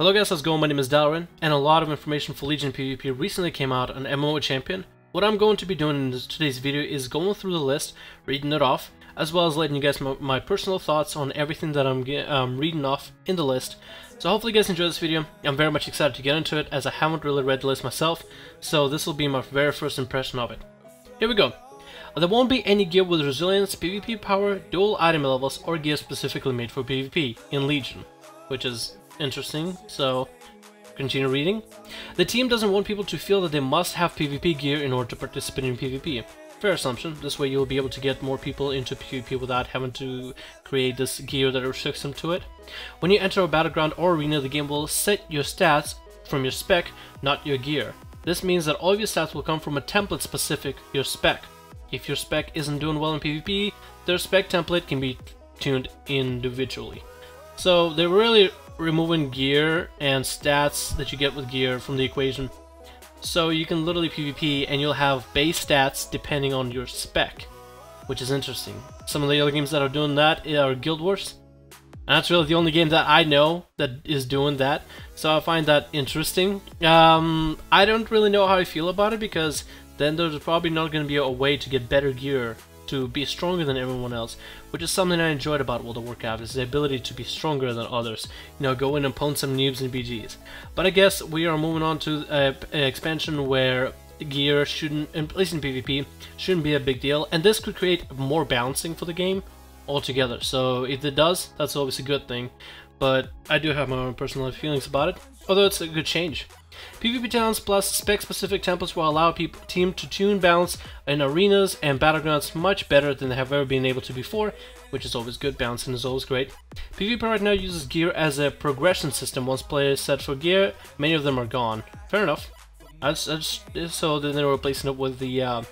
Hello guys, how's it going? My name is Dalrin, and a lot of information for Legion PvP recently came out on MMO Champion. What I'm going to be doing in today's video is going through the list, reading it off, as well as letting you guys know my personal thoughts on everything that I'm reading off in the list. So hopefully you guys enjoy this video. I'm very much excited to get into it, as I haven't really read the list myself, so this will be my very first impression of it. Here we go. There won't be any gear with resilience, PvP power, dual item levels, or gear specifically made for PvP in Legion, which is interesting, so continue reading. The team doesn't want people to feel that they must have PvP gear in order to participate in PvP. Fair assumption. This way you'll be able to get more people into PvP without having to create this gear that restricts them to it. When you enter a battleground or arena, the game will set your stats from your spec, not your gear. This means that all of your stats will come from a template specific your spec. If your spec isn't doing well in PvP, their spec template can be tuned individually. So they're really removing gear and stats that you get with gear from the equation. So you can literally PvP and you'll have base stats depending on your spec, which is interesting. Some of the other games that are doing that are Guild Wars, and that's really the only game that I know that is doing that, so I find that interesting. I don't really know how I feel about it, because then there's probably not going to be a way to get better gear to be stronger than everyone else, which is something I enjoyed about World of Warcraft, is the ability to be stronger than others. You know, go in and pwn some noobs and BGs. But I guess we are moving on to an expansion where gear shouldn't, at least in PvP, shouldn't be a big deal, and this could create more balancing for the game altogether. So if it does, that's always a good thing, but I do have my own personal feelings about it, although it's a good change. PvP talents plus spec-specific templates will allow team to tune balance in arenas and battlegrounds much better than they have ever been able to before, which is always good. Balancing is always great. PvP right now uses gear as a progression system. Once players set for gear, many of them are gone. Fair enough. So then they're replacing it with the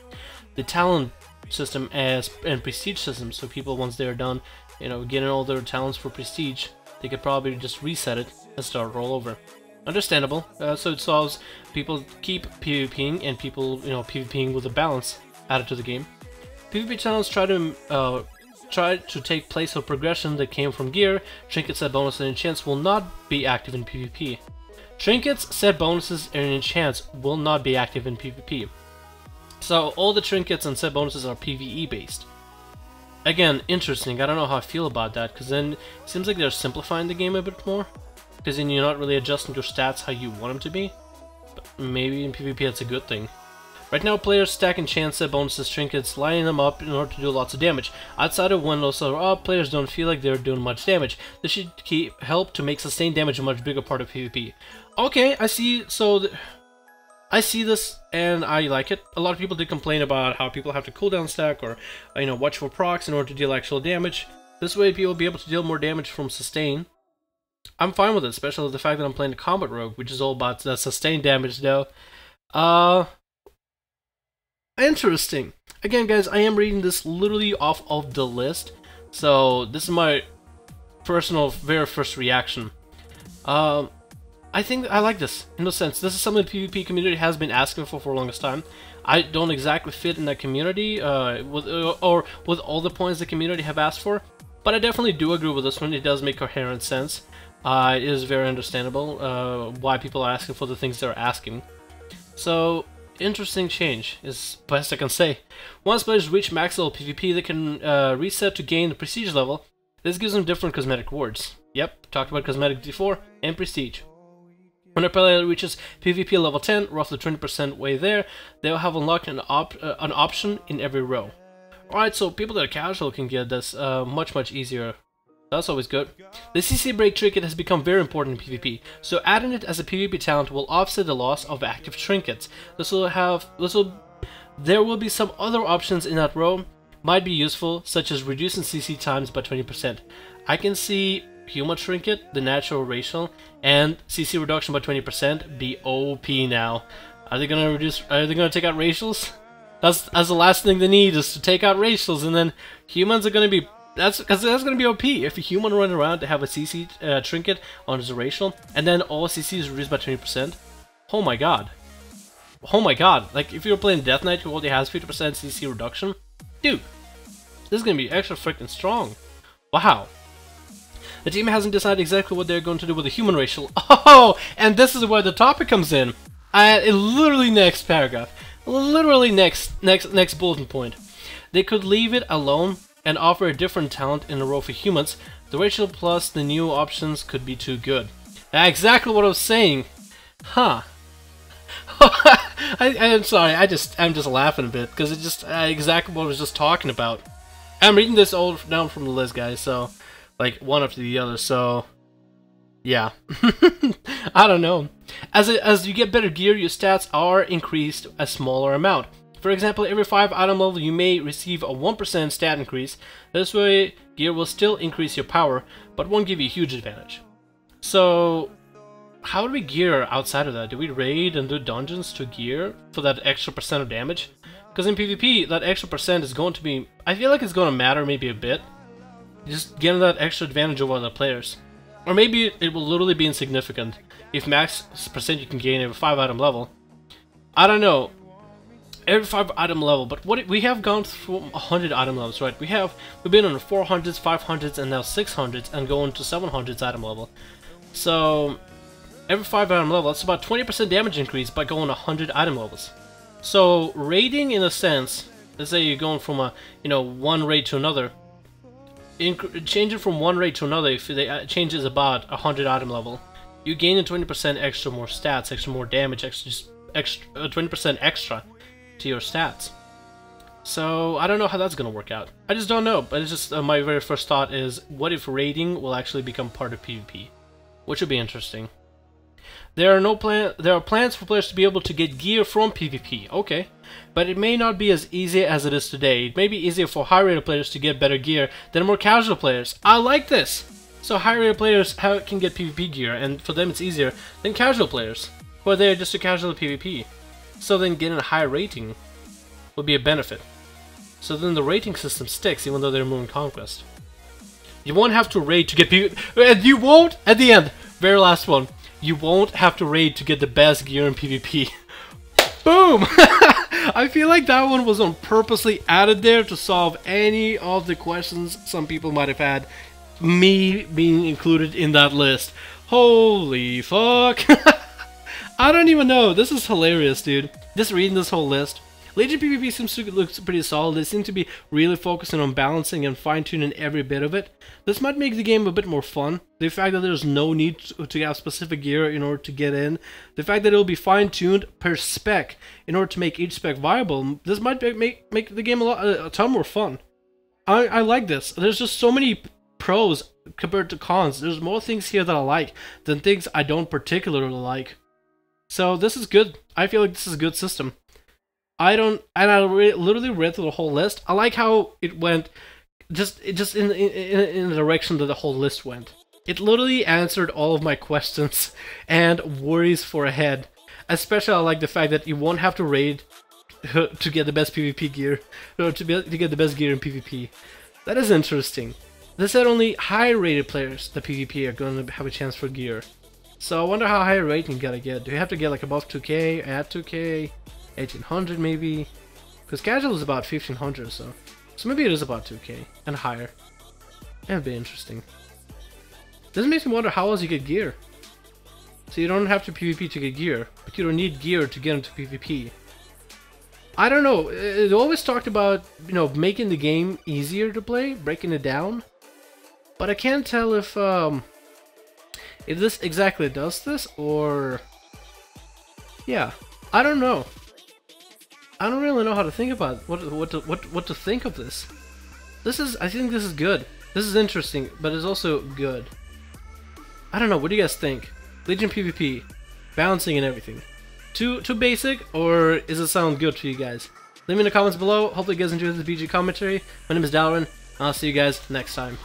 talent system and prestige system. So people, once they're done, you know, getting all their talents for prestige, they could probably just reset it and start roll over. Understandable. So it solves people keep PvPing and people, you know, PvPing with a balance added to the game. PvP talents try to take place of progression that came from gear. Trinkets, set bonuses, and enchants will not be active in PvP. Trinkets, set bonuses, and enchants will not be active in PvP. So all the trinkets and set bonuses are PvE based. Again, interesting. I don't know how I feel about that, because then it seems like they're simplifying the game a bit more. Because then you're not really adjusting your stats how you want them to be. But maybe in PvP that's a good thing. Right now players stack enchants, set bonuses, trinkets, lining them up in order to do lots of damage. Outside of when those are up, players don't feel like they're doing much damage. This should help to make sustained damage a much bigger part of PvP. Okay, I see. So I see this and I like it. A lot of people did complain about how people have to cooldown stack or, you know, watch for procs in order to deal actual damage. This way people will be able to deal more damage from sustain. I'm fine with it, especially the fact that I'm playing the combat rogue, which is all about the sustained damage though. Interesting. Again guys, I am reading this literally off of the list, so this is my personal very first reaction. I think I like this, in a sense. This is something the PvP community has been asking for the longest time. I don't exactly fit in that community, with all the points the community have asked for, but I definitely do agree with this one. It does make coherent sense. It is very understandable why people are asking for the things they're asking. So, interesting change is best I can say. Once players reach max level PvP, they can reset to gain the prestige level. This gives them different cosmetic rewards. Yep, talked about cosmetic before, and prestige. When a player reaches PvP level 10, roughly 20% way there, they'll have unlocked an option in every row. Alright, so people that are casual can get this much easier. That's always good. The CC break trinket has become very important in PvP, so adding it as a PvP talent will offset the loss of active trinkets. There will be some other options in that row might be useful, such as reducing CC times by 20%. I can see human trinket, the natural racial, and CC reduction by 20% be OP now. Are they gonna take out racials? That's the last thing they need, is to take out racials, and then humans are gonna be. That's gonna be OP if a human run around to have a CC trinket on his racial, and then all CC is reduced by 20%. Oh my god! Oh my god! Like if you're playing Death Knight who only has 50% CC reduction, dude, this is gonna be extra freaking strong. Wow! The team hasn't decided exactly what they're going to do with the human racial. Oh, and this is where the topic comes in. Literally next paragraph. Literally next bulletin point. They could leave it alone and offer a different talent in a row for humans. The racial plus the new options could be too good. Exactly what I was saying. Huh. I'm sorry, I'm just laughing a bit because it's just exactly what I was just talking about. I'm reading this all down from the list, guys, so like one after the other, so yeah. I don't know. As you get better gear, your stats are increased a smaller amount. For example, every 5 item level you may receive a 1% stat increase. This way, gear will still increase your power, but won't give you a huge advantage. So, how do we gear outside of that? Do we raid and do dungeons to gear for that extra % of damage? Because in PvP, that extra % is going to be... I feel like it's going to matter maybe a bit. Just getting that extra advantage over other players. Or maybe it will literally be insignificant if max % you can gain every 5 item level. I don't know. Every 5 item level, but what we have gone through 100 item levels, right? We've been on the 400s, 500s, and now 600s, and going to 700s item level. So every 5 item level, that's about 20% damage increase by going 100 item levels. So raiding, in a sense, let's say you're going from a one raid to another, changing from one raid to another, if it changes about 100 item level, you gain a 20% extra more stats, extra more damage, extra 20% extra to your stats. So I don't know how that's gonna work out. I just don't know. But it's just my very first thought is, what if raiding will actually become part of PvP, which would be interesting. There are plans for players to be able to get gear from PvP. Okay, but it may not be as easy as it is today. It may be easier for high-rated players to get better gear than more casual players. I like this. So high-rated players can get PvP gear, and for them it's easier than casual players who are there just to casual PvP. So then getting a high rating would be a benefit. So then the rating system sticks even though they're moving Conquest. You won't have to raid to get PvP, and you won't, at the end, very last one, you won't have to raid to get the best gear in PvP. Boom! I feel like that one was on purposely added there to solve any of the questions some people might have had, me being included in that list. Holy fuck! I don't even know. This is hilarious, dude. Just reading this whole list. Legion PvP seems to look pretty solid. They seem to be really focusing on balancing and fine-tuning every bit of it. This might make the game a bit more fun. The fact that there's no need to have specific gear in order to get in. The fact that it will be fine-tuned per spec in order to make each spec viable. This might make the game a ton more fun. I like this. There's just so many pros compared to cons. There's more things here that I like than things I don't particularly like. So this is good. I feel like this is a good system. I literally read through the whole list. I like how it went, just in the direction that the whole list went. It literally answered all of my questions and worries for ahead. Especially I like the fact that you won't have to raid to get the best PvP gear, or to get the best gear in PvP. That is interesting. They said only high-rated players, the PvP, are going to have a chance for gear. So I wonder how high rating you gotta get. Do you have to get like above 2k, at 2k, 1800 maybe? Because casual is about 1500 or so. So maybe it is about 2k and higher. That'd be interesting. This makes me wonder how else you get gear. So you don't have to PvP to get gear, but you don't need gear to get into PvP. I don't know. It always talked about, making the game easier to play, breaking it down. But I can't tell if this exactly does this, or... Yeah, I don't know. I don't really know how to think about what to think of this. I think this is good. This is interesting, but it's also good. I don't know, what do you guys think? Legion PvP, balancing and everything. Too basic, or does it sound good to you guys? Leave me in the comments below. Hopefully you guys enjoyed this VG commentary. My name is Dalaran, and I'll see you guys next time.